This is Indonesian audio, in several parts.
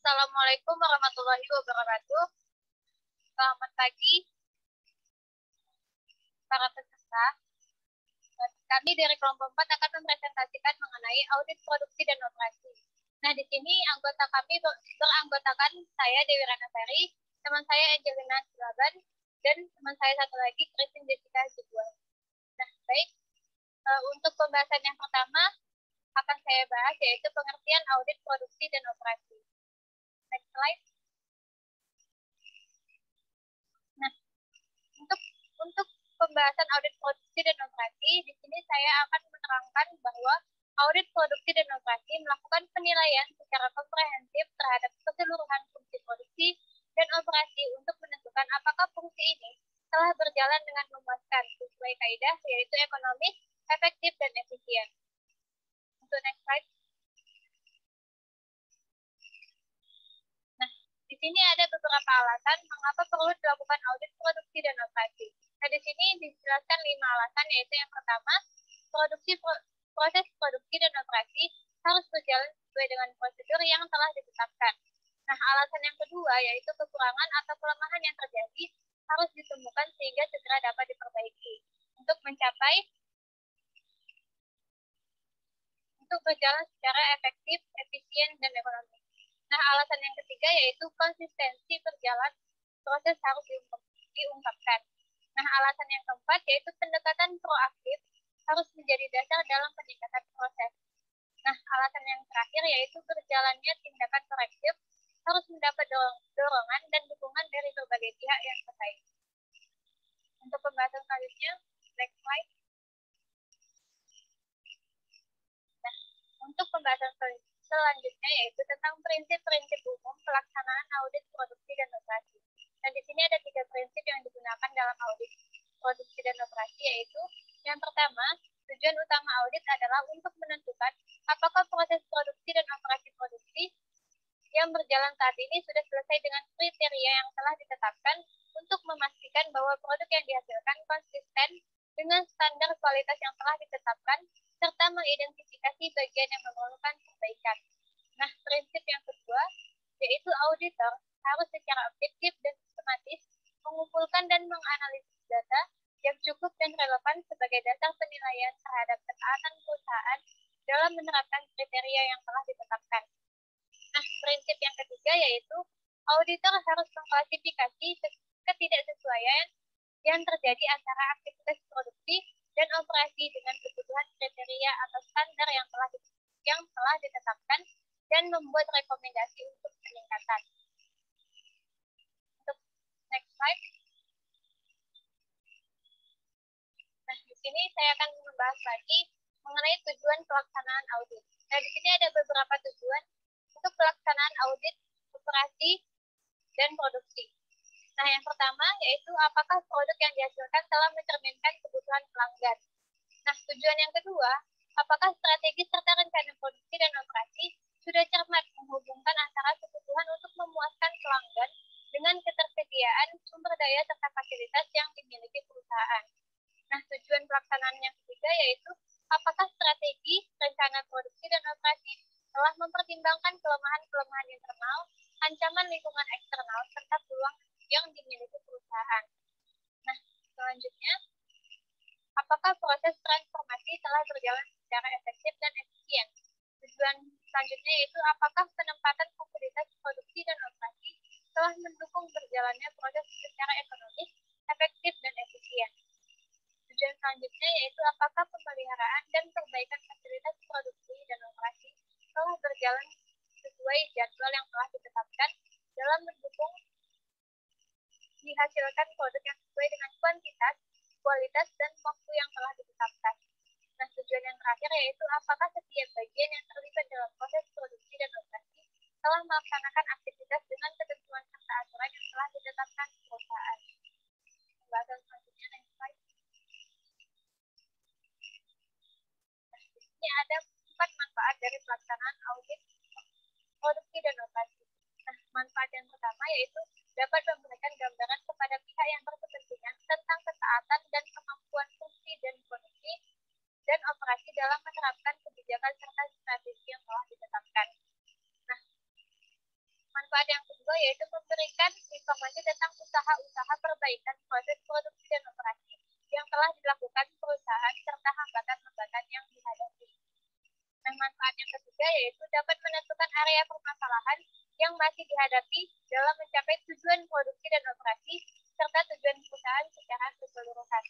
Assalamualaikum warahmatullahi wabarakatuh. Selamat pagi, para peserta. Kami dari kelompok 4 akan mempresentasikan mengenai audit produksi dan operasi. Nah, di sini anggota kami beranggotakan saya, Dewi Ranasari, teman saya Angelina Silaban, dan teman saya satu lagi, Christine Jessica Jibuan. Nah, baik. Untuk pembahasan yang pertama akan saya bahas, yaitu pengertian audit produksi dan operasi. Next slide. Nah, untuk pembahasan audit produksi dan operasi, di sini saya akan menerangkan bahwa audit produksi dan operasi melakukan penilaian secara komprehensif terhadap keseluruhan fungsi produksi dan operasi untuk menentukan apakah fungsi ini telah berjalan dengan memuaskan sesuai kaidah, yaitu ekonomis, efektif, dan efisien. Untuk next slide. Nah, di sini ada beberapa alasan mengapa perlu dilakukan audit produksi dan operasi. Nah, di sini dijelaskan 5 alasan, yaitu yang pertama, proses produksi dan operasi harus berjalan sesuai dengan prosedur yang telah ditetapkan. Nah, alasan yang kedua, yaitu kekurangan atau kelemahan yang terjadi harus ditemukan sehingga segera dapat diperbaiki untuk berjalan secara efektif, efisien, dan ekonomis. Nah, alasan yang ketiga yaitu konsistensi berjalan proses harus diungkapkan. Nah, alasan yang keempat yaitu pendekatan proaktif harus menjadi dasar dalam peningkatan proses. Nah, alasan yang terakhir yaitu berjalannya tindakan korektif harus mendapat dorongan dan dukungan dari berbagai pihak yang terkait. Untuk pembahasan selanjutnya, next slide. Nah, untuk pembahasan selanjutnya yaitu tentang prinsip-prinsip umum pelaksanaan audit produksi dan operasi. Dan di sini ada 3 prinsip yang digunakan dalam audit produksi dan operasi, yaitu yang pertama, tujuan utama audit adalah untuk menentukan apakah proses produksi dan operasi produksi yang berjalan saat ini sudah selesai dengan kriteria yang telah ditetapkan untuk memastikan bahwa produk yang dihasilkan konsisten dengan standar kualitas yang telah ditetapkan, serta mengidentifikasi bagian yang memerlukan perbaikan. Nah, prinsip yang kedua, yaitu auditor harus secara objektif dan sistematis mengumpulkan dan menganalisis data yang cukup dan relevan sebagai dasar penilaian terhadap ketaatan perusahaan dalam menerapkan kriteria yang telah ditetapkan. Nah, prinsip yang ketiga yaitu auditor harus mengklasifikasi ketidaksesuaian yang terjadi antara aktivitas produksi dan operasi dengan kebutuhan kriteria atau standar yang telah ditetapkan dan membuat rekomendasi untuk peningkatan. Untuk next slide. Nah, di sini saya akan membahas lagi mengenai tujuan pelaksanaan audit. Nah, di sini ada beberapa tujuan untuk pelaksanaan audit operasi dan produksi. Nah, yang pertama yaitu apakah produk yang dihasilkan telah mencerminkan kebutuhan pelanggan. Nah, tujuan yang kedua, apakah strategi serta rencana produksi dan operasi sudah cermat menghubungkan antara kebutuhan untuk memuaskan pelanggan dengan ketersediaan sumber daya serta fasilitas yang dimiliki perusahaan. Nah, tujuan pelaksanaan yang ketiga yaitu apakah strategi, rencana produksi dan operasi telah mempertimbangkan kelemahan-kelemahan internal, ancaman lingkungan eksternal, serta peluang yang dimiliki perusahaan. Nah, selanjutnya, apakah proses transformasi telah berjalan secara efektif dan efisien? Tujuan selanjutnya yaitu apakah penempatan fasilitas produksi dan operasi telah mendukung berjalannya proses secara ekonomis, efektif, dan efisien. Tujuan selanjutnya yaitu apakah pemeliharaan dan perbaikan fasilitas produksi dan operasi telah berjalan sesuai jadwal yang telah ditetapkan dalam mendukung dihasilkan produk yang sesuai dengan kuantitas, kualitas, dan waktu yang telah ditetapkan. Nah, tujuan yang terakhir yaitu apakah setiap bagian yang terlibat dalam proses produksi dan operasi telah melaksanakan aktivitas dengan ketentuan serta aturan yang telah ditetapkan perusahaan. Pembahasan selanjutnya, next slide. Nah, di sini ada 4 manfaat dari pelaksanaan audit produksi dan operasi. Nah, manfaat yang pertama yaitu dapat memberikan gambaran kepada pihak yang berkepentingan tentang ketaatan dan kemampuan fungsi dan produksi dan operasi dalam menerapkan kebijakan serta strategi yang telah ditetapkan. Nah, manfaat yang kedua yaitu memberikan informasi tentang usaha-usaha perbaikan proses produksi dan operasi yang telah dilakukan perusahaan serta hambatan-hambatan yang dihadapi. Nah, manfaat yang ketiga yaitu dapat menentukan area permasalahan yang masih dihadapi dalam mencapai tujuan produksi dan operasi serta tujuan perusahaan secara keseluruhan.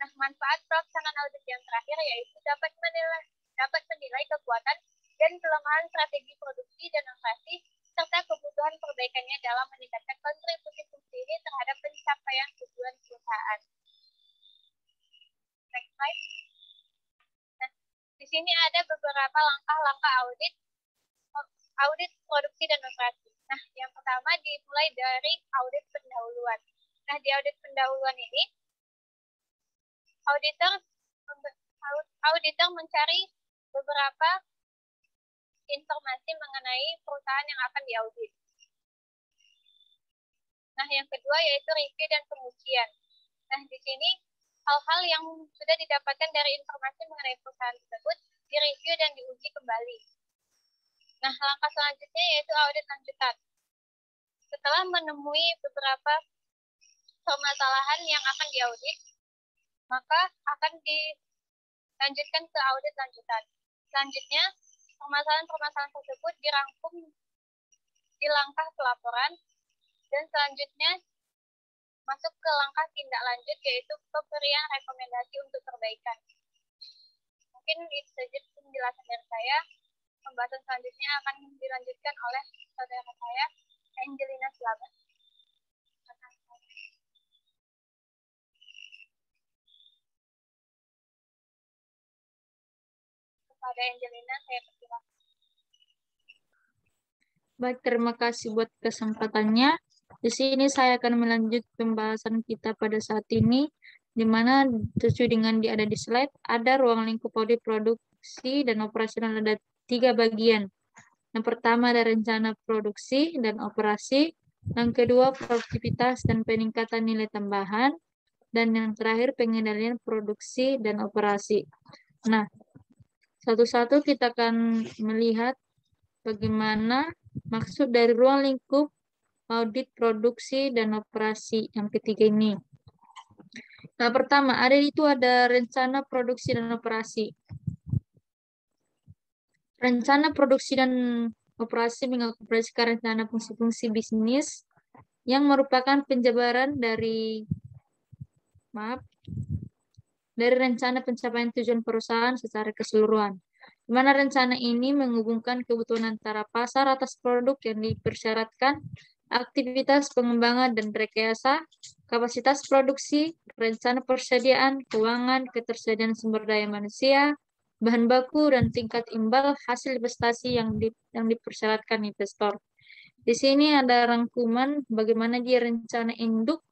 Nah, manfaat pelaksanaan audit yang terakhir yaitu dapat menilai kekuatan dan kelemahan strategi produksi dan operasi serta kebutuhan perbaikannya dalam meningkatkan kontribusi fungsi ini terhadap pencapaian tujuan perusahaan. Next slide. Nah, di sini ada beberapa langkah-langkah audit produksi dan operasi. Nah, yang pertama dimulai dari audit pendahuluan. Nah, di audit pendahuluan ini, auditor mencari beberapa informasi mengenai perusahaan yang akan diaudit. Nah, yang kedua yaitu review dan pengujian. Nah, di sini hal-hal yang sudah didapatkan dari informasi mengenai perusahaan tersebut direview dan diuji kembali. Nah, langkah selanjutnya yaitu audit lanjutan. Setelah menemui beberapa permasalahan yang akan diaudit, maka akan dilanjutkan ke audit lanjutan. Selanjutnya, permasalahan-permasalahan tersebut dirangkum di langkah pelaporan, dan selanjutnya masuk ke langkah tindak lanjut, yaitu pemberian rekomendasi untuk perbaikan. Mungkin itu saja penjelasan dari saya. Pembahasan selanjutnya akan dilanjutkan oleh saudara saya, Angelina Slamet. Kepada Angelina, saya persilakan. Baik, terima kasih buat kesempatannya. Di sini saya akan melanjutkan pembahasan kita pada saat ini, di mana sesuai dengan ada di slide, ada ruang lingkup audit produksi dan operasional, ada 3 bagian. Yang pertama ada rencana produksi dan operasi, yang kedua produktivitas dan peningkatan nilai tambahan, dan yang terakhir pengendalian produksi dan operasi. Nah, satu-satu kita akan melihat bagaimana maksud dari ruang lingkup audit produksi dan operasi yang ketiga ini. Nah, pertama ada rencana produksi dan operasi. Rencana produksi dan operasi mengoperasikan rencana fungsi-fungsi bisnis yang merupakan penjabaran dari rencana pencapaian tujuan perusahaan secara keseluruhan. Di mana rencana ini menghubungkan kebutuhan antara pasar atas produk yang dipersyaratkan, aktivitas pengembangan dan rekayasa, kapasitas produksi, rencana persediaan, keuangan, ketersediaan sumber daya manusia, bahan baku, dan tingkat imbal hasil investasi yang dipersyaratkan investor. Di sini ada rangkuman bagaimana dia rencana induk.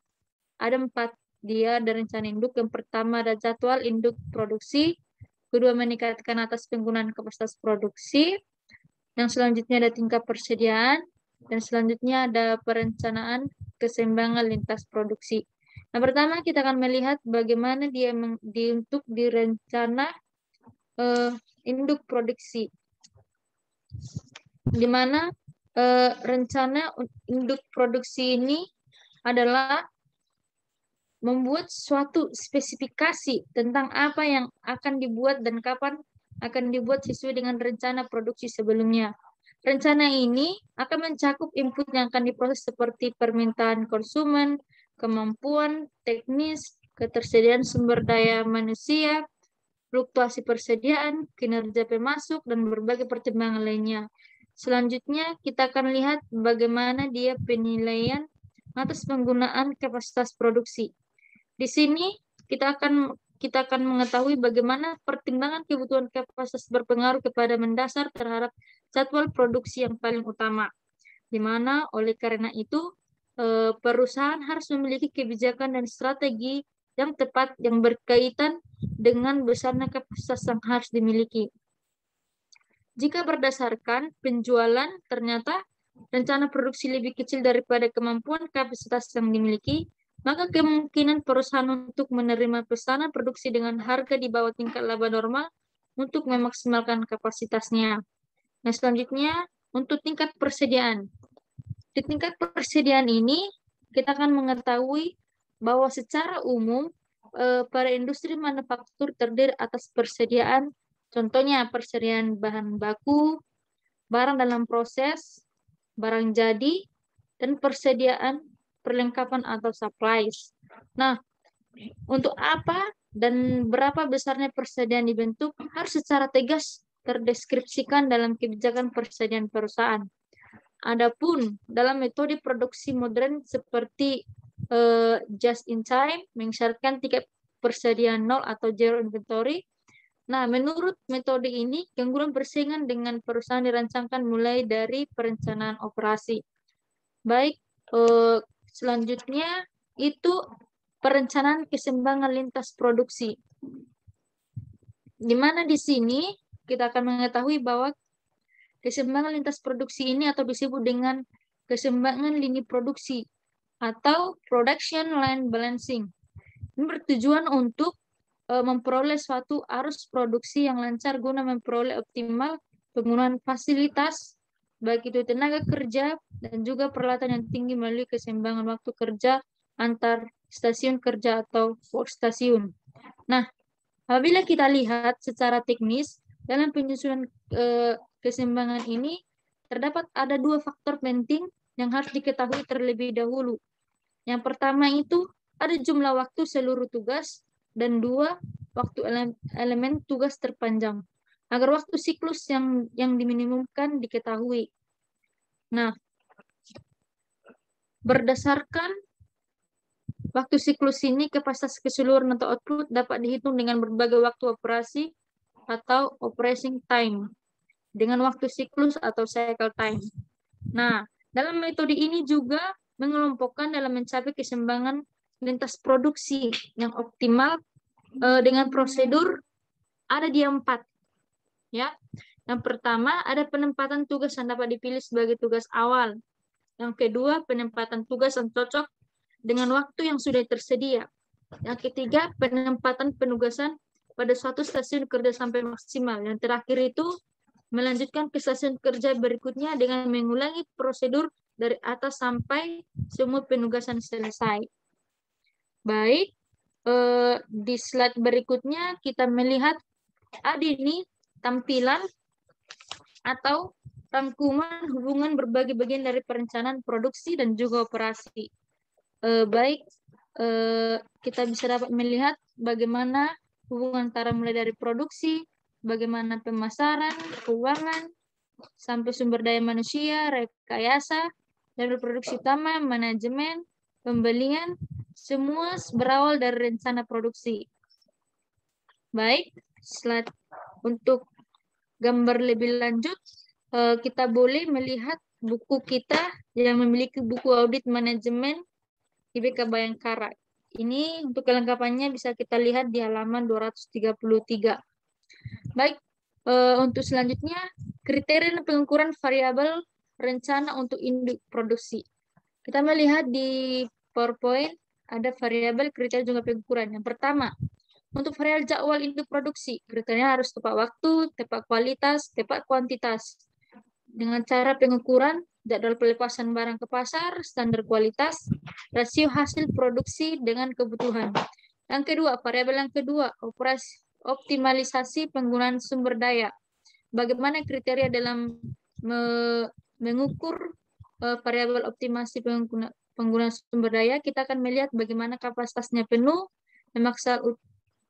Ada 4. Dia ada rencana induk. Yang pertama ada jadwal induk produksi. Kedua, meningkatkan atas penggunaan kapasitas produksi. Yang selanjutnya ada tingkat persediaan. Dan selanjutnya ada perencanaan keseimbangan lintas produksi. Nah, pertama kita akan melihat bagaimana dia untuk direncana induk produksi, di mana rencana induk produksi ini adalah membuat suatu spesifikasi tentang apa yang akan dibuat dan kapan akan dibuat sesuai dengan rencana produksi sebelumnya. Rencana ini akan mencakup input yang akan diproses seperti permintaan konsumen, kemampuan teknis, ketersediaan sumber daya manusia, fluktuasi persediaan, kinerja pemasok, dan berbagai pertimbangan lainnya. Selanjutnya, kita akan lihat bagaimana dia penilaian atas penggunaan kapasitas produksi. Di sini kita akan mengetahui bagaimana pertimbangan kebutuhan kapasitas berpengaruh kepada mendasar terhadap jadwal produksi yang paling utama. Di mana oleh karena itu perusahaan harus memiliki kebijakan dan strategi yang tepat yang berkaitan dengan besarnya kapasitas yang harus dimiliki. Jika berdasarkan penjualan ternyata rencana produksi lebih kecil daripada kemampuan kapasitas yang dimiliki, maka kemungkinan perusahaan untuk menerima pesanan produksi dengan harga di bawah tingkat laba normal untuk memaksimalkan kapasitasnya. Nah, selanjutnya untuk tingkat persediaan. Di tingkat persediaan ini, kita akan mengetahui bahwa secara umum pada industri manufaktur terdiri atas persediaan, contohnya persediaan bahan baku, barang dalam proses, barang jadi, dan persediaan perlengkapan atau supplies. Nah, untuk apa dan berapa besarnya persediaan dibentuk harus secara tegas terdeskripsikan dalam kebijakan persediaan perusahaan. Adapun dalam metode produksi modern seperti just in time mensyaratkan tiket persediaan nol atau zero inventory. Nah, menurut metode ini, gangguan persaingan dengan perusahaan dirancangkan mulai dari perencanaan operasi. Baik, selanjutnya itu perencanaan keseimbangan lintas produksi. Di mana di sini kita akan mengetahui bahwa keseimbangan lintas produksi ini atau disebut dengan keseimbangan lini produksi atau production line balancing. Ini bertujuan untuk memperoleh suatu arus produksi yang lancar guna memperoleh optimal penggunaan fasilitas, baik itu tenaga kerja dan juga peralatan yang tinggi melalui keseimbangan waktu kerja antar stasiun kerja atau workstation. Nah, apabila kita lihat secara teknis, dalam penyusunan keseimbangan ini, terdapat ada dua faktor penting yang harus diketahui terlebih dahulu. Yang pertama itu ada jumlah waktu seluruh tugas, dan dua, waktu elemen tugas terpanjang, agar waktu siklus yang diminimumkan diketahui. Nah, berdasarkan waktu siklus ini, kapasitas keseluruhan atau output dapat dihitung dengan berbagai waktu operasi atau operating time, dengan waktu siklus atau cycle time. Nah, dalam metode ini juga mengelompokkan dalam mencapai keseimbangan lintas produksi yang optimal dengan prosedur ada di 4. Ya. Yang pertama ada penempatan tugas yang dapat dipilih sebagai tugas awal. Yang kedua, penempatan tugas yang cocok dengan waktu yang sudah tersedia. Yang ketiga, penempatan penugasan pada suatu stasiun kerja sampai maksimal. Yang terakhir itu melanjutkan ke stasiun kerja berikutnya dengan mengulangi prosedur dari atas sampai semua penugasan selesai. Baik, di slide berikutnya kita melihat ada ini tampilan atau rangkuman hubungan berbagai bagian dari perencanaan produksi dan juga operasi. Baik, kita bisa dapat melihat bagaimana hubungan antara mulai dari produksi, bagaimana pemasaran, keuangan, sampai sumber daya manusia, rekayasa, dan produksi utama, manajemen, pembelian, semua berawal dari rencana produksi. Baik, slide untuk gambar lebih lanjut, kita boleh melihat buku kita yang memiliki buku audit manajemen IBK Bayangkara. Ini untuk kelengkapannya bisa kita lihat di halaman 233. Baik, untuk selanjutnya, kriteria dan pengukuran variabel rencana untuk induk produksi. Kita melihat di PowerPoint ada variabel kriteria juga pengukuran. Yang pertama, untuk variabel jadwal induk produksi, kriteria harus tepat waktu, tepat kualitas, tepat kuantitas. Dengan cara pengukuran, jadwal pelepasan barang ke pasar, standar kualitas, rasio hasil produksi dengan kebutuhan. Yang kedua, variabel yang kedua, optimalisasi penggunaan sumber daya. Bagaimana kriteria dalam mengukur variabel optimasi penggunaan sumber daya? Kita akan melihat bagaimana kapasitasnya penuh,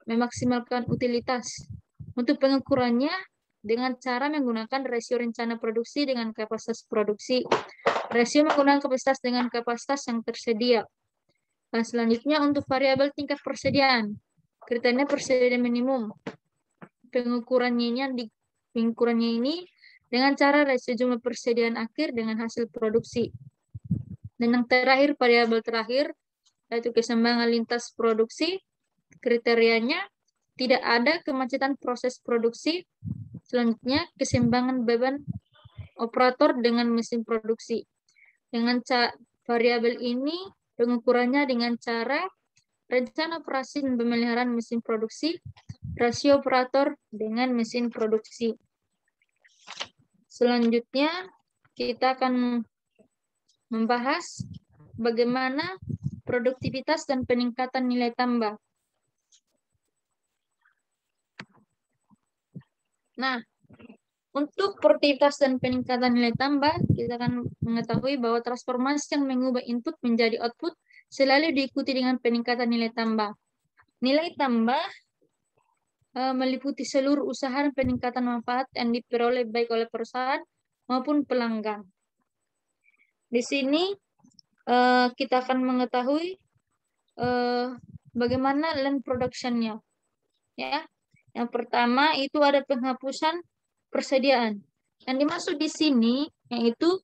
memaksimalkan utilitas. Untuk pengukurannya, dengan cara menggunakan rasio rencana produksi dengan kapasitas produksi. Rasio menggunakan kapasitas dengan kapasitas yang tersedia. Dan selanjutnya untuk variabel tingkat persediaan. Kriteria persediaan minimum. Pengukurannya ini dengan cara rasio jumlah persediaan akhir dengan hasil produksi. Dan yang terakhir, variabel terakhir, yaitu keseimbangan lintas produksi. Kriterianya tidak ada kemacetan proses produksi. Selanjutnya, keseimbangan beban operator dengan mesin produksi. Dengan variabel ini, pengukurannya dengan cara rencana operasi dan pemeliharaan mesin produksi, rasio operator dengan mesin produksi. Selanjutnya, kita akan membahas bagaimana produktivitas dan peningkatan nilai tambah. Nah, untuk produktivitas dan peningkatan nilai tambah, kita akan mengetahui bahwa transformasi yang mengubah input menjadi output selalu diikuti dengan peningkatan nilai tambah. Nilai tambah meliputi seluruh usaha dan peningkatan manfaat yang diperoleh baik oleh perusahaan maupun pelanggan. Di sini kita akan mengetahui bagaimana land production-nya. Ya. Yang pertama itu ada penghapusan persediaan. Yang dimaksud di sini yaitu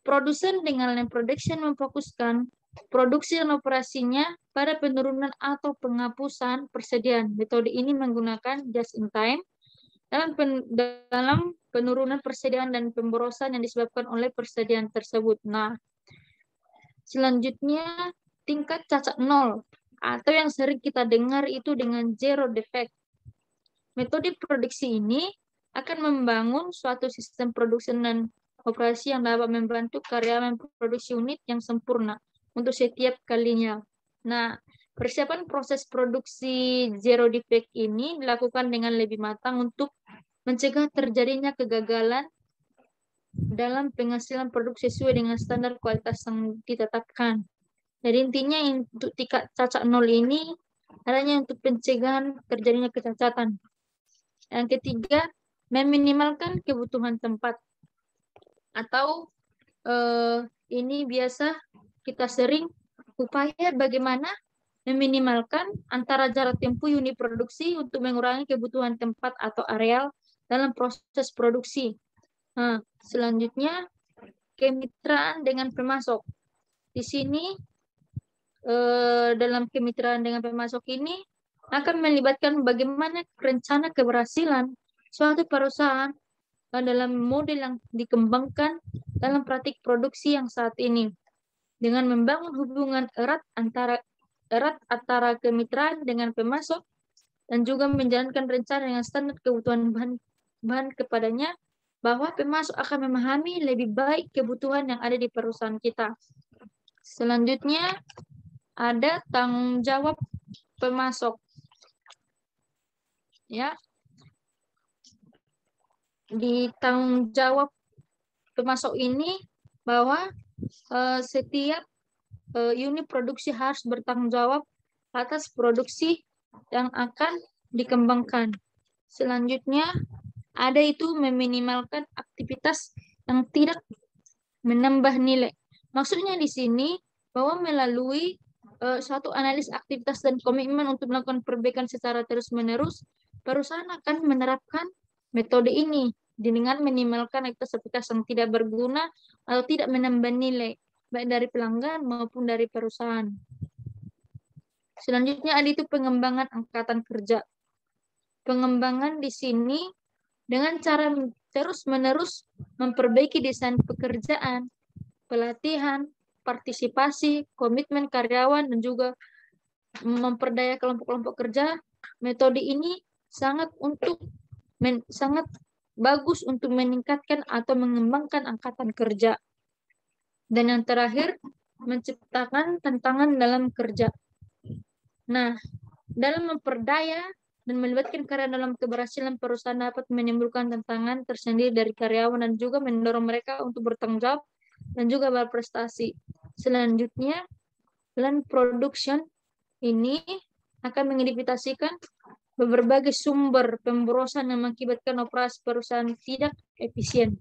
produsen dengan land production memfokuskan produksi dan operasinya pada penurunan atau penghapusan persediaan. Metode ini menggunakan just in time dalam penurunan persediaan dan pemborosan yang disebabkan oleh persediaan tersebut. Nah, selanjutnya tingkat cacat nol atau yang sering kita dengar itu dengan zero defect. Metode produksi ini akan membangun suatu sistem produksi dan operasi yang dapat membantu karyawan produksi unit yang sempurna untuk setiap kalinya. Nah, persiapan proses produksi zero defect ini dilakukan dengan lebih matang untuk mencegah terjadinya kegagalan dalam penghasilan produk sesuai dengan standar kualitas yang ditetapkan. Jadi intinya untuk tingkat cacat nol ini adanya untuk pencegahan terjadinya kecacatan. Yang ketiga, meminimalkan kebutuhan tempat. Atau ini biasa kita sering upaya bagaimana meminimalkan antara jarak tempuh unit produksi untuk mengurangi kebutuhan tempat atau areal dalam proses produksi. Nah, selanjutnya kemitraan dengan pemasok. Di sini dalam kemitraan dengan pemasok ini akan melibatkan bagaimana rencana keberhasilan suatu perusahaan dalam model yang dikembangkan dalam praktik produksi yang saat ini dengan membangun hubungan erat antara kemitraan dengan pemasok dan juga menjalankan rencana dengan standar kebutuhan bahan kepadanya bahwa pemasok akan memahami lebih baik kebutuhan yang ada di perusahaan kita. Selanjutnya ada tanggung jawab pemasok. Ya. Di tanggung jawab pemasok ini bahwa setiap unit produksi harus bertanggung jawab atas produksi yang akan dikembangkan. Selanjutnya ada itu meminimalkan aktivitas yang tidak menambah nilai. Maksudnya di sini bahwa melalui suatu analis aktivitas dan komitmen untuk melakukan perbaikan secara terus-menerus, perusahaan akan menerapkan metode ini dengan minimalkan aktivitas yang tidak berguna atau tidak menambah nilai, baik dari pelanggan maupun dari perusahaan. Selanjutnya ada itu pengembangan angkatan kerja. Pengembangan di sini dengan cara terus-menerus memperbaiki desain pekerjaan, pelatihan, partisipasi, komitmen karyawan, dan juga memperdaya kelompok-kelompok kerja. Metode ini sangat bagus untuk meningkatkan atau mengembangkan angkatan kerja. Dan yang terakhir, menciptakan tantangan dalam kerja. Nah, dalam memperdaya dan melibatkan karyawan dalam keberhasilan perusahaan dapat menimbulkan tantangan tersendiri dari karyawan dan juga mendorong mereka untuk bertanggung jawab dan juga berprestasi. Selanjutnya, land production ini akan mengidentifikasikan berbagai sumber pemborosan yang mengakibatkan operasi perusahaan tidak efisien.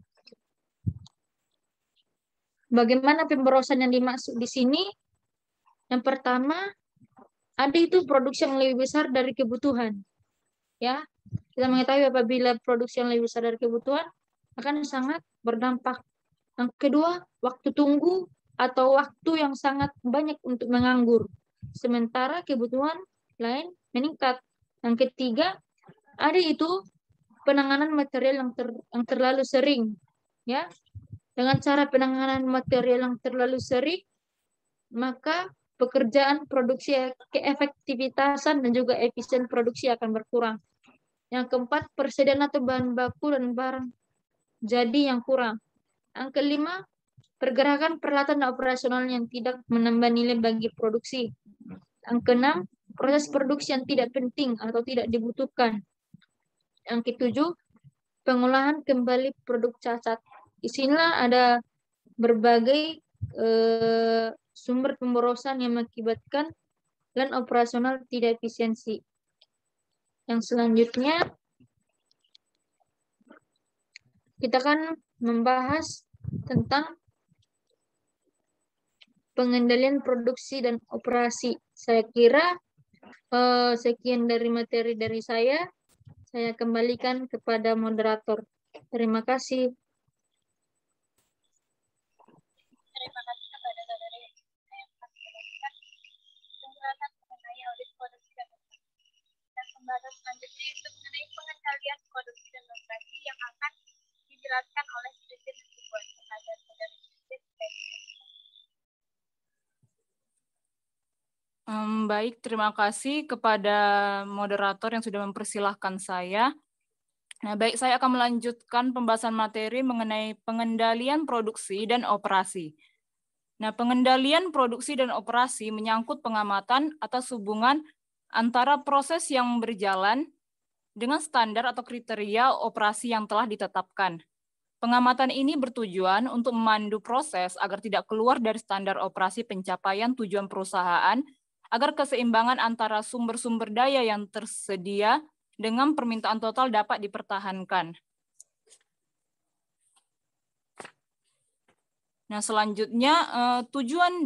Bagaimana pemborosan yang dimaksud di sini? Yang pertama, ada itu produksi yang lebih besar dari kebutuhan. Ya, kita mengetahui apabila produksi yang lebih besar dari kebutuhan akan sangat berdampak. Yang kedua, waktu tunggu atau waktu yang sangat banyak untuk menganggur. Sementara kebutuhan lain meningkat. Yang ketiga, ada itu penanganan material yang terlalu sering. Ya, dengan cara penanganan material yang terlalu sering, maka pekerjaan produksi keefektivitasan dan juga efisien produksi akan berkurang. Yang keempat, persediaan atau bahan baku dan barang jadi yang kurang. Yang kelima, Pergerakan peralatan operasional yang tidak menambah nilai bagi produksi. Yang keenam, proses produksi yang tidak penting atau tidak dibutuhkan. Yang ketujuh, pengolahan kembali produk cacat. Di sinilah ada berbagai sumber pemborosan yang mengakibatkan dan operasional tidak efisiensi. Yang selanjutnya, kita akan membahas tentang pengendalian produksi dan operasi. Saya kira sekian dari materi dari saya. Saya kembalikan kepada moderator. Terima kasih. Terima kasih kepada saudara yang memberikan penjelasan mengenai audit produksi dan operasi. Dan pembahasan selanjutnya itu mengenai pengendalian produksi dan operasi yang akan dijelaskan oleh Dirjen Dibuat kepada saudara Dirjen. Baik, terima kasih kepada moderator yang sudah mempersilahkan saya. Nah, baik, saya akan melanjutkan pembahasan materi mengenai pengendalian produksi dan operasi. Nah, pengendalian produksi dan operasi menyangkut pengamatan atas hubungan antara proses yang berjalan dengan standar atau kriteria operasi yang telah ditetapkan. Pengamatan ini bertujuan untuk memandu proses agar tidak keluar dari standar operasi pencapaian tujuan perusahaan, agar keseimbangan antara sumber-sumber daya yang tersedia dengan permintaan total dapat dipertahankan. Nah, selanjutnya tujuan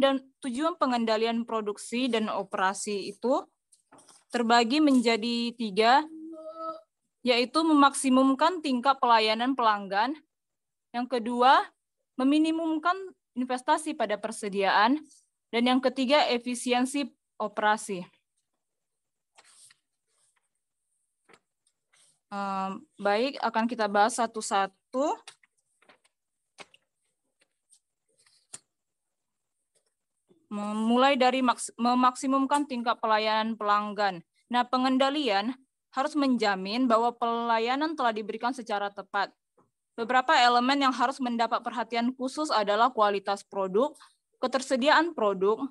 pengendalian produksi dan operasi itu terbagi menjadi 3, yaitu memaksimumkan tingkat pelayanan pelanggan. Yang kedua, meminimumkan investasi pada persediaan. Dan yang ketiga, efisiensi operasi. Baik, akan kita bahas satu-satu. Mulai dari memaksimumkan tingkat pelayanan pelanggan. Nah, pengendalian harus menjamin bahwa pelayanan telah diberikan secara tepat. Beberapa elemen yang harus mendapat perhatian khusus adalah kualitas produk, ketersediaan produk,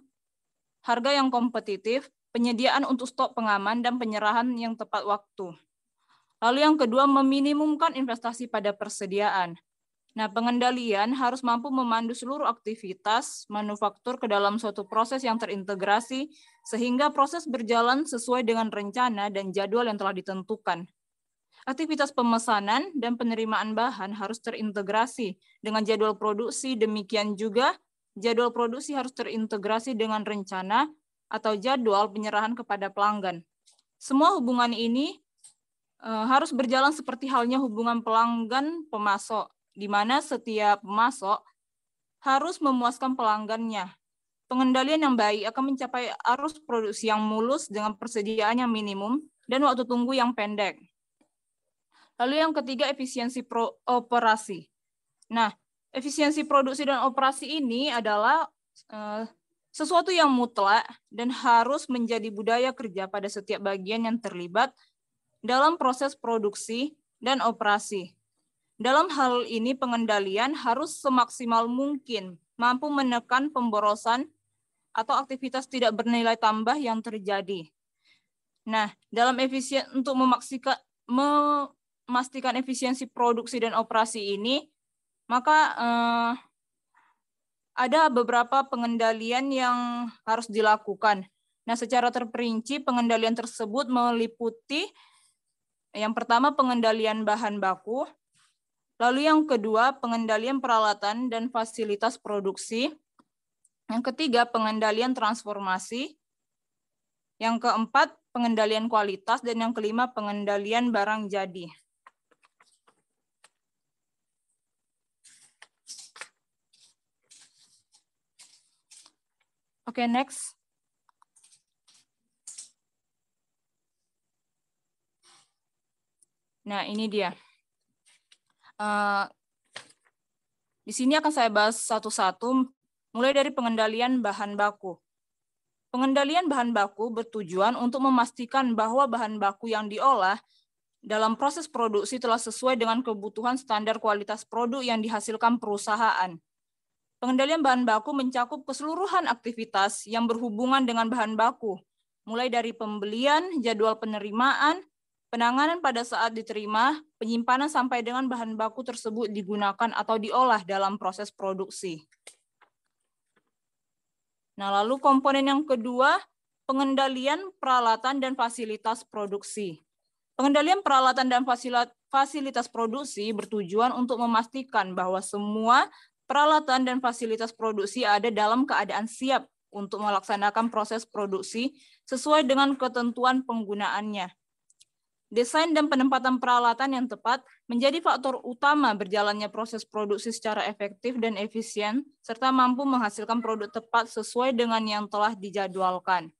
harga yang kompetitif, penyediaan untuk stok pengaman, dan penyerahan yang tepat waktu. Lalu yang kedua, meminimumkan investasi pada persediaan. Nah, pengendalian harus mampu memandu seluruh aktivitas manufaktur ke dalam suatu proses yang terintegrasi, sehingga proses berjalan sesuai dengan rencana dan jadwal yang telah ditentukan. Aktivitas pemesanan dan penerimaan bahan harus terintegrasi dengan jadwal produksi, demikian juga jadwal produksi harus terintegrasi dengan rencana atau jadwal penyerahan kepada pelanggan. Semua hubungan ini harus berjalan seperti halnya hubungan pelanggan-pemasok, di mana setiap pemasok harus memuaskan pelanggannya. Pengendalian yang baik akan mencapai arus produksi yang mulus dengan persediaan yang minimum dan waktu tunggu yang pendek. Lalu yang ketiga, efisiensi operasi. Nah, efisiensi produksi dan operasi ini adalah sesuatu yang mutlak dan harus menjadi budaya kerja pada setiap bagian yang terlibat dalam proses produksi dan operasi. Dalam hal ini, pengendalian harus semaksimal mungkin mampu menekan pemborosan atau aktivitas tidak bernilai tambah yang terjadi. Nah, dalam untuk memastikan efisiensi produksi dan operasi ini, maka ada beberapa pengendalian yang harus dilakukan. Nah, secara terperinci pengendalian tersebut meliputi yang pertama pengendalian bahan baku, lalu yang kedua pengendalian peralatan dan fasilitas produksi, yang ketiga pengendalian transformasi, yang keempat pengendalian kualitas, dan yang kelima pengendalian barang jadi. Oke, next. Nah, ini dia. Di sini akan saya bahas satu-satu, mulai dari pengendalian bahan baku. Pengendalian bahan baku bertujuan untuk memastikan bahwa bahan baku yang diolah dalam proses produksi telah sesuai dengan kebutuhan standar kualitas produk yang dihasilkan perusahaan. Pengendalian bahan baku mencakup keseluruhan aktivitas yang berhubungan dengan bahan baku, mulai dari pembelian, jadwal penerimaan, penanganan pada saat diterima, penyimpanan sampai dengan bahan baku tersebut digunakan atau diolah dalam proses produksi. Nah, lalu komponen yang kedua, pengendalian peralatan dan fasilitas produksi. Pengendalian peralatan dan fasilitas produksi bertujuan untuk memastikan bahwa semua peralatan dan fasilitas produksi ada dalam keadaan siap untuk melaksanakan proses produksi sesuai dengan ketentuan penggunaannya. Desain dan penempatan peralatan yang tepat menjadi faktor utama berjalannya proses produksi secara efektif dan efisien, serta mampu menghasilkan produk tepat sesuai dengan yang telah dijadwalkan.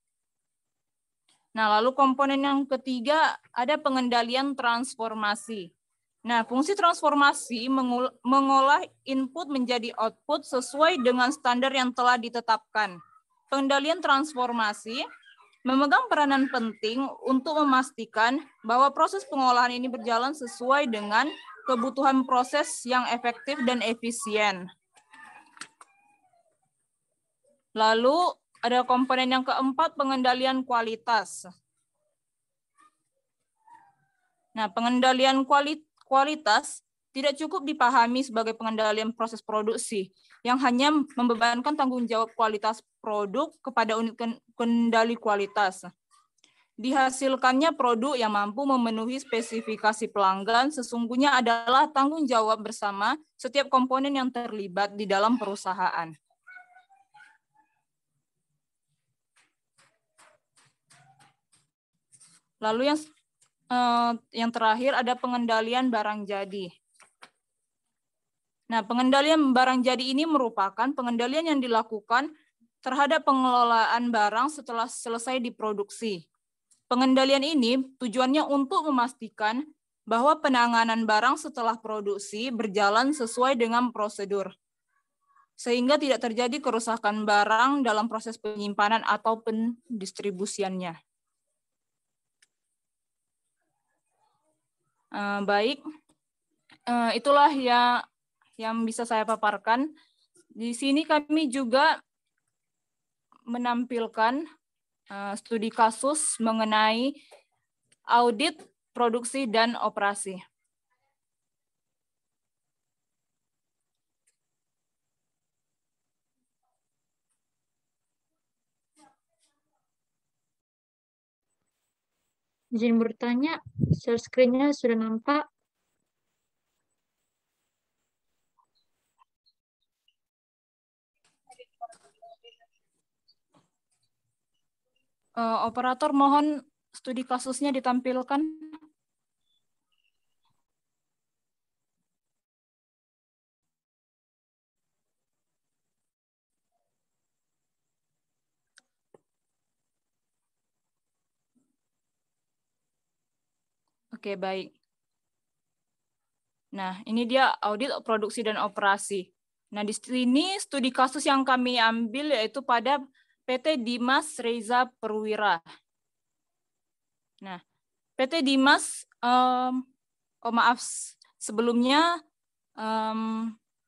Nah, lalu komponen yang ketiga ada pengendalian transformasi. Nah, fungsi transformasi mengolah input menjadi output sesuai dengan standar yang telah ditetapkan. Pengendalian transformasi memegang peranan penting untuk memastikan bahwa proses pengolahan ini berjalan sesuai dengan kebutuhan proses yang efektif dan efisien. Lalu ada komponen yang keempat, pengendalian kualitas. Nah, pengendalian kualitas tidak cukup dipahami sebagai pengendalian proses produksi yang hanya membebankan tanggung jawab kualitas produk kepada unit kendali kualitas. Dihasilkannya produk yang mampu memenuhi spesifikasi pelanggan sesungguhnya adalah tanggung jawab bersama setiap komponen yang terlibat di dalam perusahaan. Lalu yang terakhir ada pengendalian barang jadi. Nah, pengendalian barang jadi ini merupakan pengendalian yang dilakukan terhadap pengelolaan barang setelah selesai diproduksi. Pengendalian ini tujuannya untuk memastikan bahwa penanganan barang setelah produksi berjalan sesuai dengan prosedur, sehingga tidak terjadi kerusakan barang dalam proses penyimpanan atau pendistribusiannya. Baik, itulah yang bisa saya paparkan. Di sini kami juga menampilkan studi kasus mengenai audit produksi dan operasi. Izin bertanya, share screen-nya sudah nampak? Operator mohon studi kasusnya ditampilkan. Oke, baik. Nah, ini dia audit produksi dan operasi. Nah, di sini studi kasus yang kami ambil yaitu pada PT Dimas Reza Perwira. Nah, PT Dimas, maaf, sebelumnya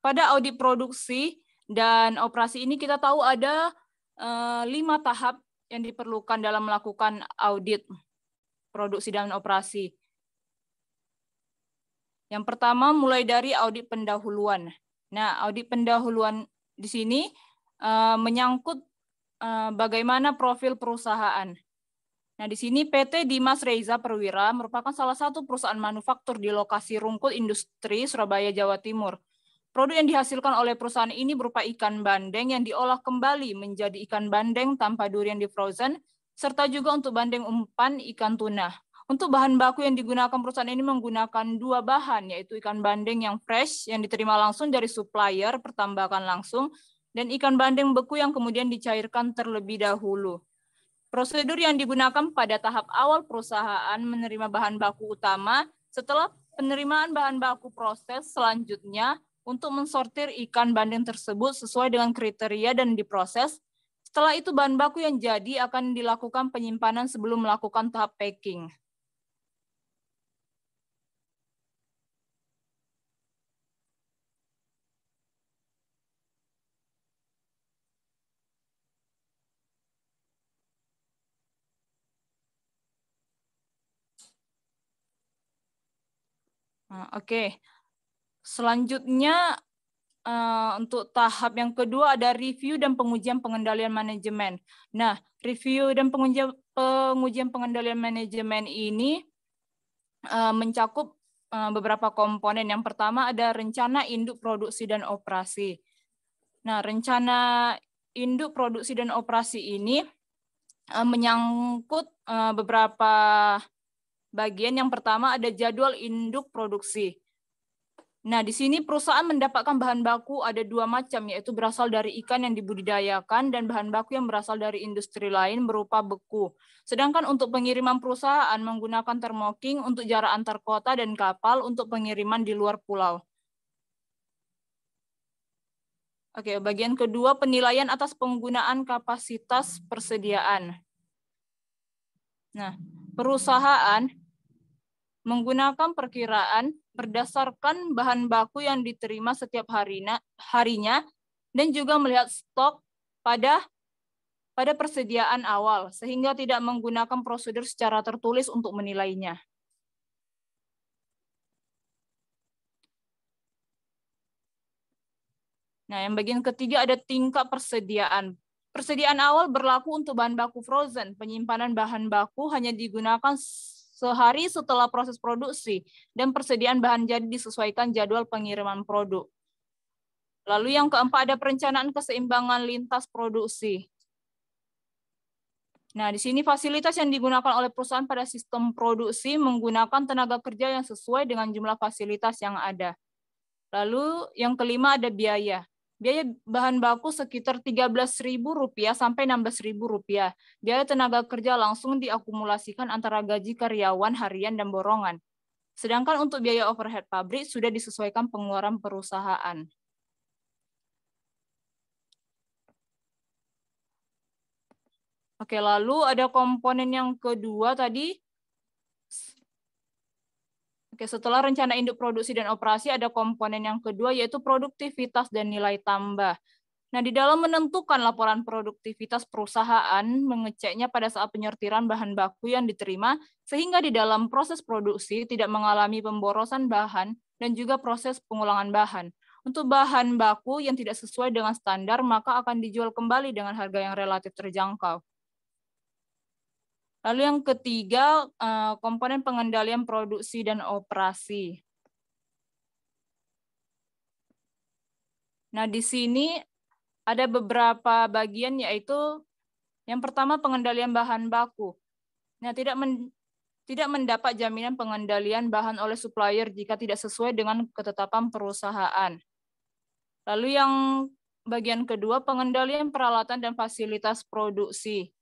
pada audit produksi dan operasi ini kita tahu ada 5 tahap yang diperlukan dalam melakukan audit produksi dan operasi. Yang pertama mulai dari audit pendahuluan. Nah, audit pendahuluan di sini menyangkut bagaimana profil perusahaan. Nah, di sini PT Dimas Reza Perwira merupakan salah satu perusahaan manufaktur di lokasi Rungkut Industri, Surabaya, Jawa Timur. Produk yang dihasilkan oleh perusahaan ini berupa ikan bandeng yang diolah kembali menjadi ikan bandeng tanpa durian di frozen, serta juga untuk bandeng umpan ikan tuna. Untuk bahan baku yang digunakan perusahaan ini menggunakan 2 bahan, yaitu ikan bandeng yang fresh yang diterima langsung dari supplier pertambakan langsung, dan ikan bandeng beku yang kemudian dicairkan terlebih dahulu. Prosedur yang digunakan pada tahap awal perusahaan menerima bahan baku utama, setelah penerimaan bahan baku proses selanjutnya untuk mensortir ikan bandeng tersebut sesuai dengan kriteria dan diproses. Setelah itu bahan baku yang jadi akan dilakukan penyimpanan sebelum melakukan tahap packing. Oke. Selanjutnya untuk tahap yang kedua ada review dan pengujian pengendalian manajemen. Nah, review dan pengujian pengendalian manajemen ini mencakup beberapa komponen. Yang pertama ada rencana induk produksi dan operasi. Nah, rencana induk produksi dan operasi ini menyangkut beberapa bagian. Yang pertama ada jadwal induk produksi. Nah, di sini perusahaan mendapatkan bahan baku ada dua macam, yaitu berasal dari ikan yang dibudidayakan dan bahan baku yang berasal dari industri lain berupa beku. Sedangkan untuk pengiriman perusahaan menggunakan termoking untuk jarak antar kota dan kapal untuk pengiriman di luar pulau. Oke, bagian kedua penilaian atas penggunaan kapasitas persediaan. Nah, perusahaan menggunakan perkiraan berdasarkan bahan baku yang diterima setiap harinya dan juga melihat stok pada persediaan awal, sehingga tidak menggunakan prosedur secara tertulis untuk menilainya. Nah, yang bagian ketiga ada tingkat persediaan. Persediaan awal berlaku untuk bahan baku frozen. Penyimpanan bahan baku hanya digunakan sehari setelah proses produksi, dan persediaan bahan jadi disesuaikan jadwal pengiriman produk. Lalu yang keempat ada perencanaan keseimbangan lintas produksi. Nah, di sini fasilitas yang digunakan oleh perusahaan pada sistem produksi menggunakan tenaga kerja yang sesuai dengan jumlah fasilitas yang ada. Lalu yang kelima ada biaya. Biaya bahan baku sekitar Rp13.000 sampai Rp16.000. Biaya tenaga kerja langsung diakumulasikan antara gaji karyawan harian dan borongan. Sedangkan untuk biaya overhead pabrik sudah disesuaikan pengeluaran perusahaan. Oke, lalu ada komponen yang kedua tadi. Oke, setelah rencana induk produksi dan operasi ada komponen yang kedua yaitu produktivitas dan nilai tambah. Nah, di dalam menentukan laporan produktivitas perusahaan, mengeceknya pada saat penyortiran bahan baku yang diterima, sehingga di dalam proses produksi tidak mengalami pemborosan bahan dan juga proses pengulangan bahan. Untuk bahan baku yang tidak sesuai dengan standar, maka akan dijual kembali dengan harga yang relatif terjangkau. Lalu yang ketiga, komponen pengendalian produksi dan operasi. Nah, di sini ada beberapa bagian, yaitu yang pertama pengendalian bahan baku. Nah, tidak mendapat jaminan pengendalian bahan oleh supplier jika tidak sesuai dengan ketetapan perusahaan. Lalu yang bagian kedua, pengendalian peralatan dan fasilitas produksi.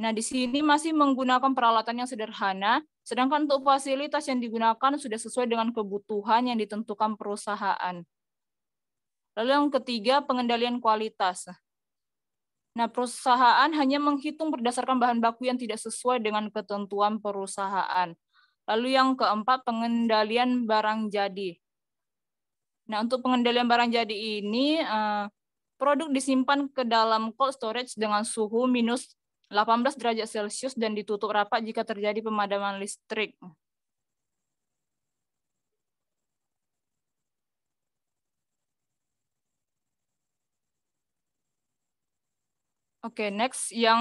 Nah, di sini masih menggunakan peralatan yang sederhana, sedangkan untuk fasilitas yang digunakan sudah sesuai dengan kebutuhan yang ditentukan perusahaan. Lalu yang ketiga, pengendalian kualitas. Nah, perusahaan hanya menghitung berdasarkan bahan baku yang tidak sesuai dengan ketentuan perusahaan. Lalu yang keempat, pengendalian barang jadi. Nah, untuk pengendalian barang jadi ini, produk disimpan ke dalam cold storage dengan suhu minus 18 derajat Celcius dan ditutup rapat jika terjadi pemadaman listrik. Oke, next yang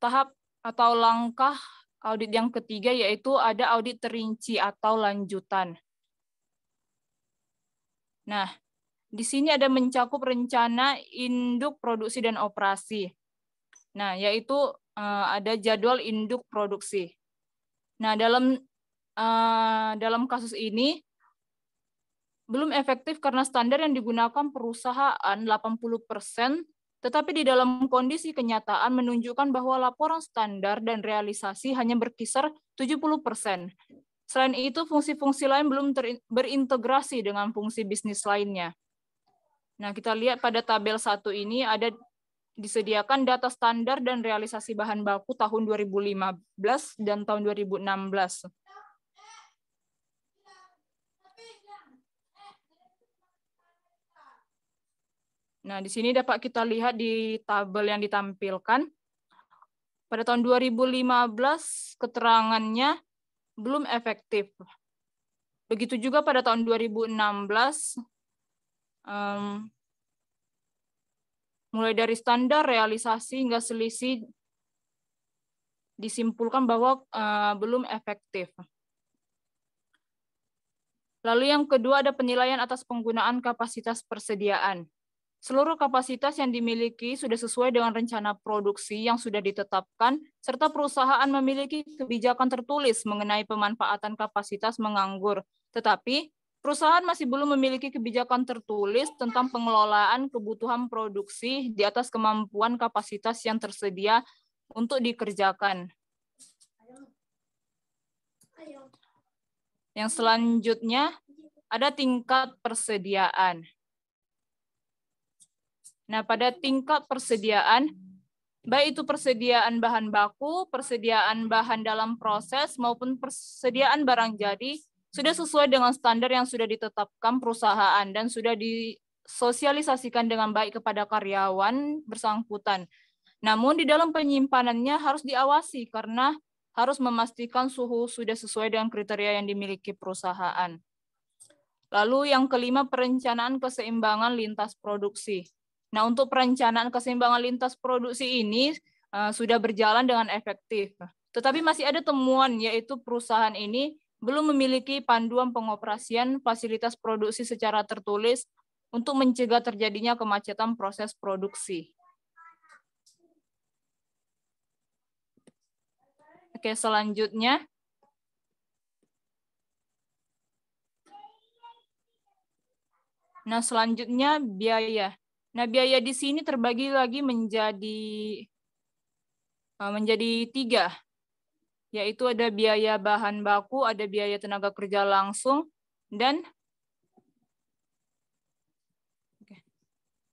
tahap atau langkah audit yang ketiga yaitu ada audit terinci atau lanjutan. Nah, di sini ada mencakup rencana induk produksi dan operasi. Nah, yaitu ada jadwal induk produksi. Nah, dalam kasus ini belum efektif karena standar yang digunakan perusahaan 80%, tetapi di dalam kondisi kenyataan menunjukkan bahwa laporan standar dan realisasi hanya berkisar 70%. Selain itu, fungsi-fungsi lain belum berintegrasi dengan fungsi bisnis lainnya. Nah, kita lihat pada tabel 1 ini ada disediakan data standar dan realisasi bahan baku tahun 2015 dan tahun 2016. Nah, di sini dapat kita lihat di tabel yang ditampilkan. Pada tahun 2015 keterangannya belum efektif. Begitu juga pada tahun 2016, mulai dari standar, realisasi, hingga selisih disimpulkan bahwa belum efektif. Lalu yang kedua ada penilaian atas penggunaan kapasitas persediaan. Seluruh kapasitas yang dimiliki sudah sesuai dengan rencana produksi yang sudah ditetapkan, serta perusahaan memiliki kebijakan tertulis mengenai pemanfaatan kapasitas menganggur. Tetapi, perusahaan masih belum memiliki kebijakan tertulis tentang pengelolaan kebutuhan produksi di atas kemampuan kapasitas yang tersedia untuk dikerjakan. Yang selanjutnya, ada tingkat persediaan. Nah, pada tingkat persediaan, baik itu persediaan bahan baku, persediaan bahan dalam proses, maupun persediaan barang jadi, sudah sesuai dengan standar yang sudah ditetapkan perusahaan dan sudah disosialisasikan dengan baik kepada karyawan bersangkutan. Namun, di dalam penyimpanannya harus diawasi karena harus memastikan suhu sudah sesuai dengan kriteria yang dimiliki perusahaan. Lalu yang kelima, perencanaan keseimbangan lintas produksi. Nah, untuk perencanaan keseimbangan lintas produksi ini sudah berjalan dengan efektif. Tetapi masih ada temuan, yaitu perusahaan ini belum memiliki panduan pengoperasian fasilitas produksi secara tertulis untuk mencegah terjadinya kemacetan proses produksi. Oke, selanjutnya. Nah, selanjutnya biaya. Nah, biaya di sini terbagi lagi menjadi 3, yaitu ada biaya bahan baku, ada biaya tenaga kerja langsung, dan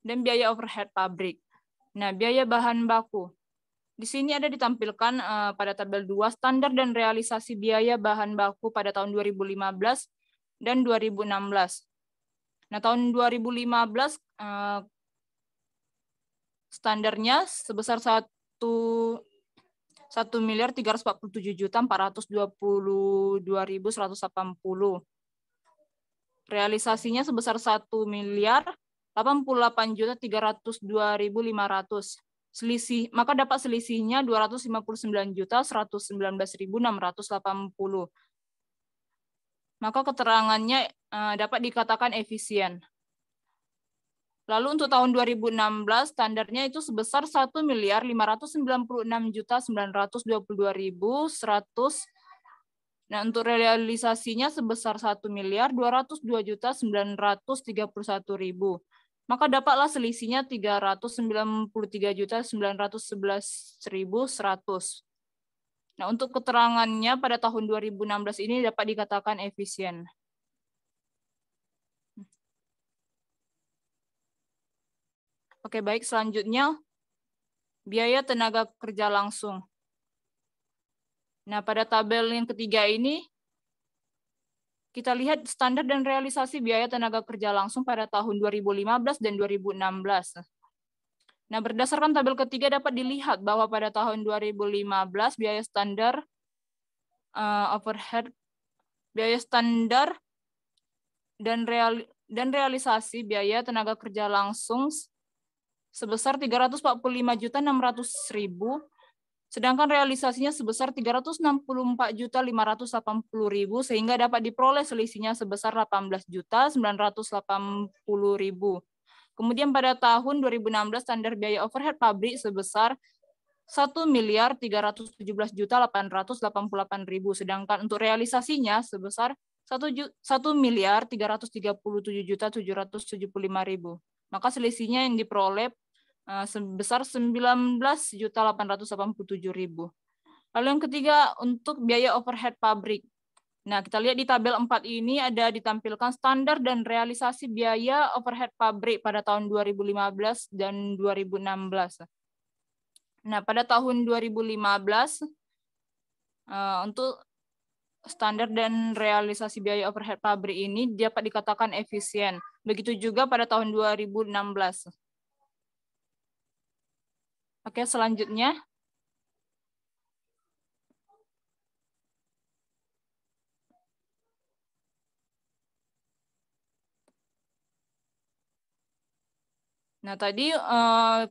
biaya overhead pabrik. Nah, biaya bahan baku. Di sini ada ditampilkan pada tabel 2 standar dan realisasi biaya bahan baku pada tahun 2015 dan 2016. Nah, tahun 2015 standarnya sebesar 1.347.422.180. Realisasinya sebesar 1.088.302.500. Selisih, maka dapat selisihnya 259.119.680. Maka keterangannya dapat dikatakan efisien. Lalu untuk tahun 2016 standarnya itu sebesar 1.596.922.100. Nah, untuk realisasinya sebesar 1.202.931.000. Maka dapatlah selisihnya 393.911.100. Nah, untuk keterangannya pada tahun 2016 ini dapat dikatakan efisien. Oke, baik, selanjutnya biaya tenaga kerja langsung. Nah, pada tabel yang ketiga ini kita lihat standar dan realisasi biaya tenaga kerja langsung pada tahun 2015 dan 2016. Nah, berdasarkan tabel ketiga dapat dilihat bahwa pada tahun 2015 biaya standar overhead, biaya standar dan realisasi biaya tenaga kerja langsung sebesar 345.600.000, sedangkan realisasinya sebesar 364.580.000, sehingga dapat diperoleh selisihnya sebesar 18.980.000. Kemudian pada tahun 2016 standar biaya overhead pabrik sebesar 1.317.888.000, sedangkan untuk realisasinya sebesar 1.337.775.000. Maka selisihnya yang diperoleh sebesar 19.887.000. Lalu yang ketiga untuk biaya overhead pabrik. Nah, kita lihat di tabel 4 ini ada ditampilkan standar dan realisasi biaya overhead pabrik pada tahun 2015 dan 2016. Nah, pada tahun 2015 untuk standar dan realisasi biaya overhead pabrik ini dapat dikatakan efisien. Begitu juga pada tahun 2016. Oke, selanjutnya. Nah, tadi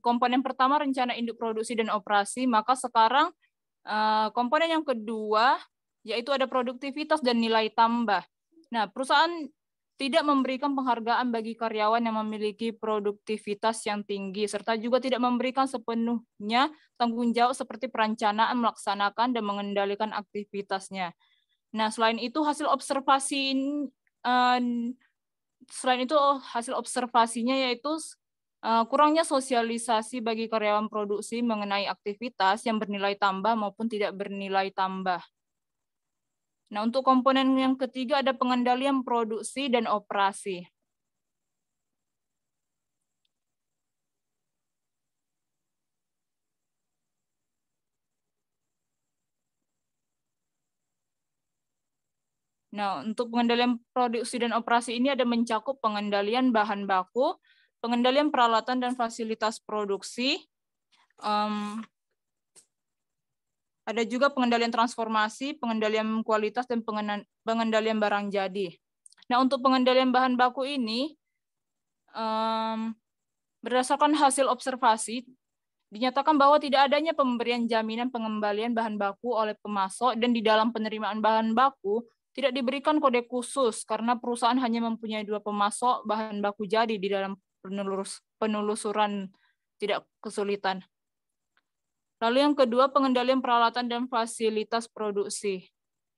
komponen pertama rencana induk produksi dan operasi, maka sekarang komponen yang kedua yaitu ada produktivitas dan nilai tambah. Nah, perusahaan tidak memberikan penghargaan bagi karyawan yang memiliki produktivitas yang tinggi, serta juga tidak memberikan sepenuhnya tanggung jawab seperti perencanaan, melaksanakan, dan mengendalikan aktivitasnya. Nah, selain itu hasil observasinya yaitu kurangnya sosialisasi bagi karyawan produksi mengenai aktivitas yang bernilai tambah maupun tidak bernilai tambah. Nah, untuk komponen yang ketiga ada pengendalian produksi dan operasi. Nah, untuk pengendalian produksi dan operasi ini ada mencakup pengendalian bahan baku, pengendalian peralatan dan fasilitas produksi, ada juga pengendalian transformasi, pengendalian kualitas, dan pengendalian barang jadi. Nah, untuk pengendalian bahan baku ini, berdasarkan hasil observasi, dinyatakan bahwa tidak adanya pemberian jaminan pengembalian bahan baku oleh pemasok, dan di dalam penerimaan bahan baku tidak diberikan kode khusus karena perusahaan hanya mempunyai 2 pemasok bahan baku jadi di dalam penelusuran tidak kesulitan. Lalu yang kedua, pengendalian peralatan dan fasilitas produksi.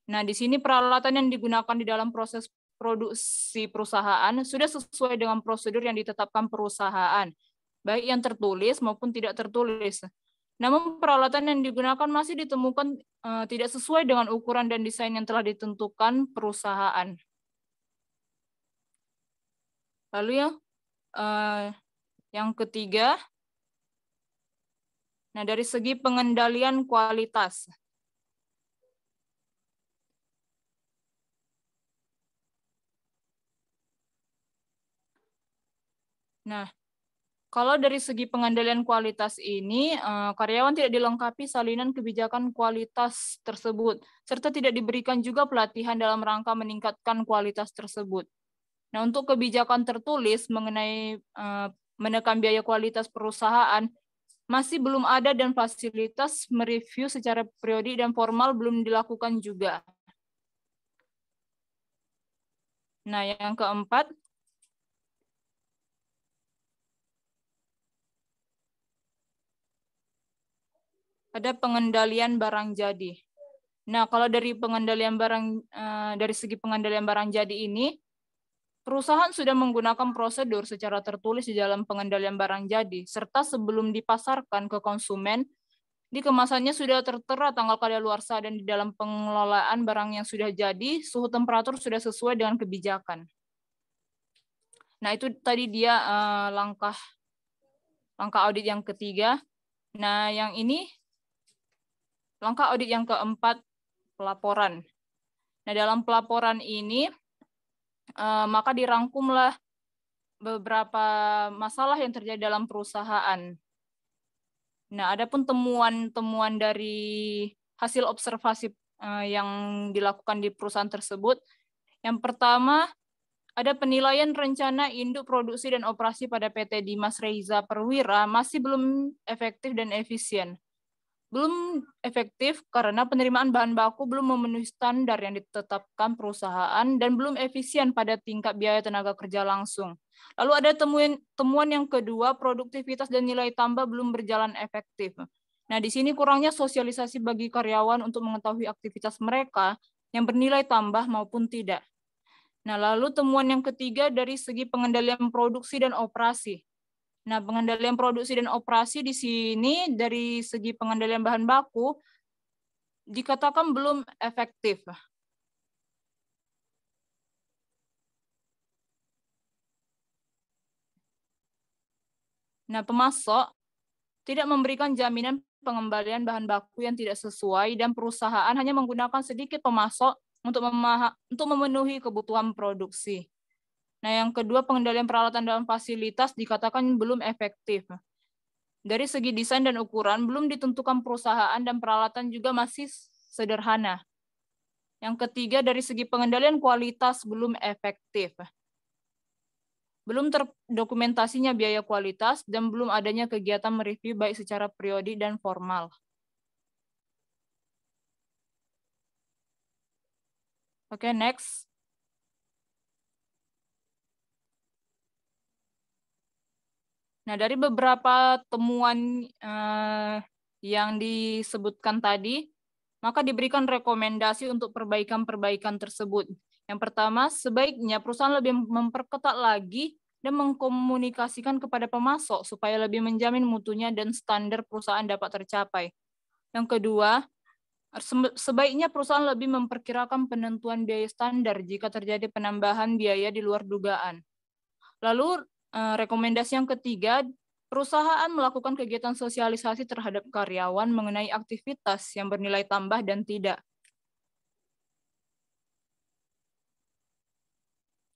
Nah, di sini peralatan yang digunakan di dalam proses produksi perusahaan sudah sesuai dengan prosedur yang ditetapkan perusahaan, baik yang tertulis maupun tidak tertulis. Namun peralatan yang digunakan masih ditemukan tidak sesuai dengan ukuran dan desain yang telah ditentukan perusahaan. Lalu yang ketiga, nah dari segi pengendalian kualitas. Nah, kalau dari segi pengendalian kualitas ini, karyawan tidak dilengkapi salinan kebijakan kualitas tersebut, serta tidak diberikan juga pelatihan dalam rangka meningkatkan kualitas tersebut. Nah, untuk kebijakan tertulis mengenai menekan biaya kualitas perusahaan, masih belum ada dan fasilitas mereview secara periodik dan formal belum dilakukan juga. Nah, yang keempat, ada pengendalian barang jadi. Nah, kalau dari pengendalian dari segi pengendalian barang jadi ini, perusahaan sudah menggunakan prosedur secara tertulis di dalam pengendalian barang jadi, serta sebelum dipasarkan ke konsumen, di kemasannya sudah tertera tanggal kadaluarsa, dan di dalam pengelolaan barang yang sudah jadi, suhu temperatur sudah sesuai dengan kebijakan. Nah, itu tadi dia langkah audit yang ketiga. Nah, yang ini langkah audit yang keempat, pelaporan. Nah, dalam pelaporan ini maka dirangkumlah beberapa masalah yang terjadi dalam perusahaan. Nah, adapun temuan-temuan dari hasil observasi yang dilakukan di perusahaan tersebut, yang pertama ada penilaian rencana induk produksi dan operasi pada PT Dimas Reiza Perwira masih belum efektif dan efisien. Belum efektif karena penerimaan bahan baku belum memenuhi standar yang ditetapkan perusahaan dan belum efisien pada tingkat biaya tenaga kerja langsung. Lalu ada temuan yang kedua, produktivitas dan nilai tambah belum berjalan efektif. Nah, di sini kurangnya sosialisasi bagi karyawan untuk mengetahui aktivitas mereka yang bernilai tambah maupun tidak. Nah, lalu temuan yang ketiga dari segi pengendalian produksi dan operasi. Nah, pengendalian produksi dan operasi di sini dari segi pengendalian bahan baku dikatakan belum efektif. Nah, pemasok tidak memberikan jaminan pengembalian bahan baku yang tidak sesuai dan perusahaan hanya menggunakan sedikit pemasok untuk memenuhi kebutuhan produksi. Nah, yang kedua, pengendalian peralatan dan fasilitas dikatakan belum efektif. Dari segi desain dan ukuran, belum ditentukan perusahaan dan peralatan juga masih sederhana. Yang ketiga, dari segi pengendalian kualitas belum efektif. belum terdokumentasinya biaya kualitas, dan belum adanya kegiatan mereview baik secara periodik dan formal. Oke, next. Nah, dari beberapa temuan yang disebutkan tadi, maka diberikan rekomendasi untuk perbaikan-perbaikan tersebut. Yang pertama, sebaiknya perusahaan lebih memperketat lagi dan mengkomunikasikan kepada pemasok supaya lebih menjamin mutunya dan standar perusahaan dapat tercapai. Yang kedua, sebaiknya perusahaan lebih memperkirakan penentuan biaya standar jika terjadi penambahan biaya di luar dugaan. Lalu, rekomendasi yang ketiga, perusahaan melakukan kegiatan sosialisasi terhadap karyawan mengenai aktivitas yang bernilai tambah dan tidak.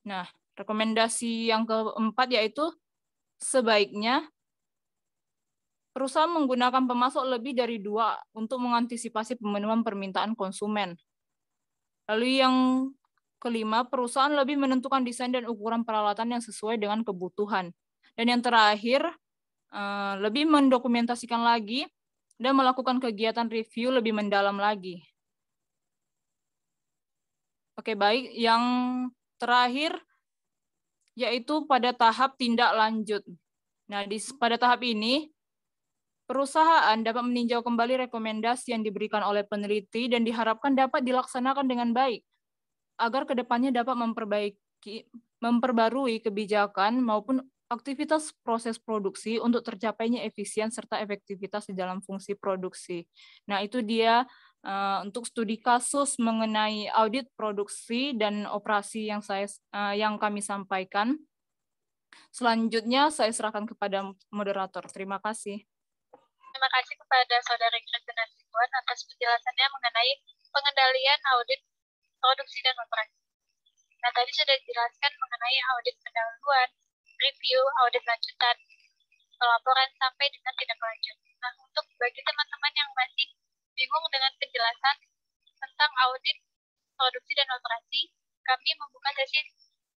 Nah, rekomendasi yang keempat yaitu sebaiknya perusahaan menggunakan pemasok lebih dari 2 untuk mengantisipasi pemenuhan permintaan konsumen. Lalu yang kelima, perusahaan lebih menentukan desain dan ukuran peralatan yang sesuai dengan kebutuhan. Dan yang terakhir, lebih mendokumentasikan lagi dan melakukan kegiatan review lebih mendalam lagi. Oke, baik. Yang terakhir yaitu pada tahap tindak lanjut. Nah, pada tahap ini, perusahaan dapat meninjau kembali rekomendasi yang diberikan oleh peneliti dan diharapkan dapat dilaksanakan dengan baik, agar kedepannya dapat memperbarui kebijakan maupun aktivitas proses produksi untuk tercapainya efisien serta efektivitas di dalam fungsi produksi. Nah, itu dia untuk studi kasus mengenai audit produksi dan operasi yang kami sampaikan. Selanjutnya saya serahkan kepada moderator. Terima kasih. Terima kasih kepada Saudara Kristen Hasibuan atas penjelasannya mengenai pengendalian audit produksi dan operasi. Nah, tadi sudah dijelaskan mengenai audit pendahuluan, review, audit lanjutan, pelaporan sampai dengan tindak lanjut. Nah, untuk bagi teman-teman yang masih bingung dengan penjelasan tentang audit produksi dan operasi, kami membuka sesi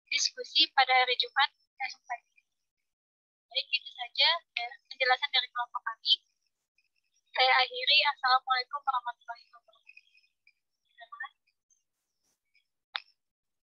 diskusi pada hari Jumat esok pagi. Baik, itu saja penjelasan dari kelompok kami. Saya akhiri. Assalamualaikum warahmatullahi wabarakatuh.